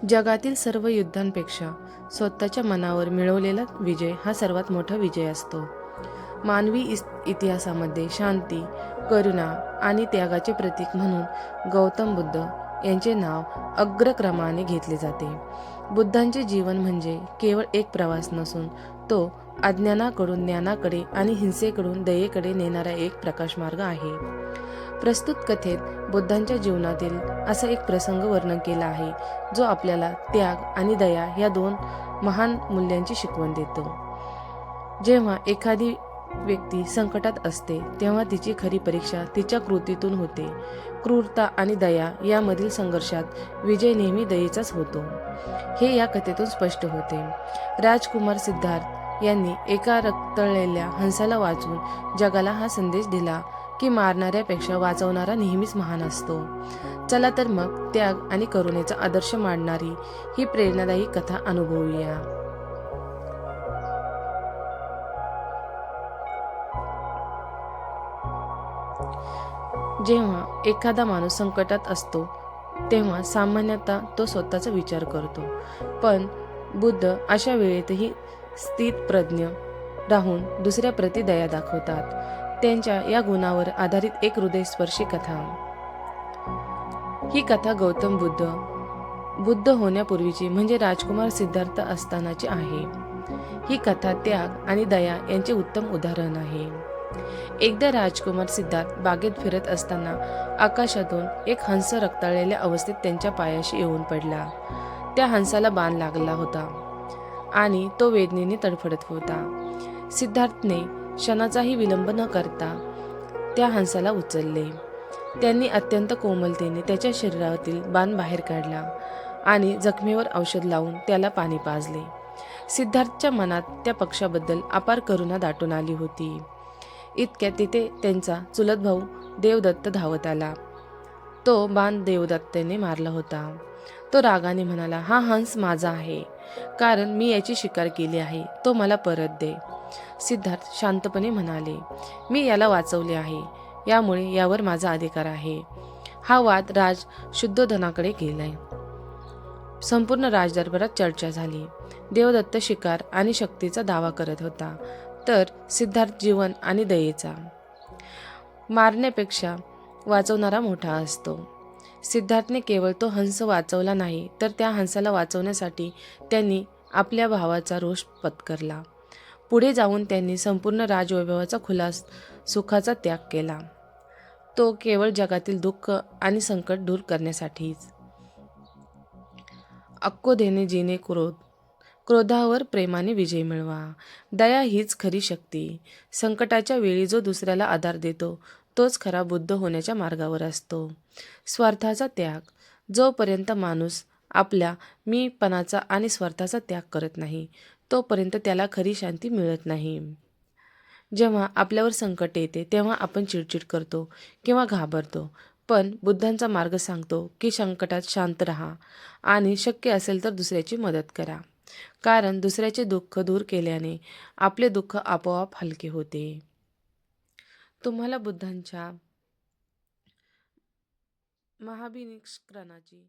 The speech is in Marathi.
जगातील सर्व युद्धांपेक्षा स्वतःच्या मनावर मिळवलेला विजय हा सर्वात मोठा विजय असतो. मानवी इतिहासामध्ये शांती, करुणा आणि त्यागाचे प्रतीक म्हणून गौतम बुद्ध यांचे नाव अग्रक्रमाने घेतले जाते. बुद्धांचे जीवन म्हणजे केवळ एक प्रवास नसून तो अज्ञानाकडून ज्ञानाकडे आणि हिंसेकडून दयेकडे नेणारा एक प्रकाशमार्ग आहे. प्रस्तुत कथेत बुद्धांच्या जीवनातील असा एक प्रसंग वर्णन केला आहे जो आपल्याला त्याग आणि दया या दोन महान मूल्यांची शिकवण देतो. जेव्हा एखादी व्यक्ती संकटात असते तेव्हा तिची खरी परीक्षा तिच्या कृतीतून होते. क्रूरता आणि दया यामधील संघर्षात विजय नेहमी दयेचाच होतो, हे या कथेतून स्पष्ट होते. राजकुमार सिद्धार्थ यांनी एका रक्तळलेल्या हंसाला वाचून जगाला हा संदेश दिला की मारणाऱ्यापेक्षा वाचवणारा नेहमीच महान असतो. चला तर मग त्याग आणि करुणेचा आदर्श मांडणारी ही प्रेरणादायी कथा अनुभवूया. जेव्हा एखादा माणूस संकटात असतो तेव्हा सामान्यतः तो स्वतःचा विचार करतो, पण बुद्ध अशा वेळेतही स्थितप्रज्ञ राहून दुसऱ्याप्रती दया दाखवतात. त्यांच्या या गुणावर आधारित एक हृदयस्पर्शी कथा. ही कथा गौतम बुद्ध होण्यापूर्वीची म्हणजे राजकुमार सिद्धार्थ असतानाची आहे. ही कथा त्याग आणि दया यांचे उत्तम उदाहरण आहे. एकदा राजकुमार सिद्धार्थ बागेत फिरत असताना आकाशातून एक हंस रक्ताळलेल्या अवस्थेत त्यांच्या पायाशी येऊन पडला. त्या हंसाला बाण लागला होता आणि तो वेदनेने तडफडत होता. सिद्धार्थने क्षणाचाही विलंब न करता त्या हंसाला उचलले. त्यांनी अत्यंत कोमलतेने त्याच्या शरीरातील बाण बाहेर काढला आणि जखमेवर औषध लावून त्याला पाणी पाजले. सिद्धार्थच्या मनात त्या पक्षाबद्दल अपार करुणा दाटून आली होती. इतक्यात तिथे त्यांचा चुलत भाऊ देवदत्त धावत आला. तो बाण देवदत्ताने मारला होता. तो रागाने म्हणाला, हा हंस माझा आहे, कारण मी याची शिकार केली आहे. तो मला परत दे. सिद्धार्थ शांतपणे म्हणाले, मी याला वाचवले आहे, यामुळे यावर माझा अधिकार आहे. हा वाद राज शुद्धोधनाकडे गेलाय. संपूर्ण राजदरबारात चर्चा झाली. देवदत्त शिकार आणि शक्तीचा दावा करत होता, तर सिद्धार्थ जीवन आणि दयेचा. मारण्यापेक्षा वाचवणारा मोठा असतो. सिद्धार्थने केवळ तो हंस वाचवला नाही, तर त्या हंसाला वाचवण्यासाठी त्यांनी आपल्या भावाचा रोष पत्करला. पुढे जाऊन त्यांनी संपूर्ण राजवैभवाचा सुखाचा त्याग केला, तो केवळ जगातील दुःख आणि संकट दूर करण्यासाठीच. अक्कोधेने जिने क्रोधावर प्रेमाने विजय मिळवा. दया हीच खरी शक्ती. संकटाच्या वेळी जो दुसऱ्याला आधार देतो तोच खरा बुद्ध होण्याच्या मार्गावर असतो. स्वार्थाचा त्याग. जोपर्यंत माणूस आपल्या मीपणाचा आणि स्वार्थाचा त्याग करत नाही तोपर्यंत त्याला खरी शांती मिळत नाही. जेव्हा आपल्यावर संकट येते तेव्हा आपण चिडचिड करतो किंवा घाबरतो, पण बुद्धांचा मार्ग सांगतो की संकटात शांत राहा आणि शक्य असेल तर दुसऱ्याची मदत करा, कारण दुसऱ्याचे दुःख दूर केल्याने आपले दुःख आपोआप हलके होते. तुम्हाला बुद्धांच्या महाभिनिष्क्रणाची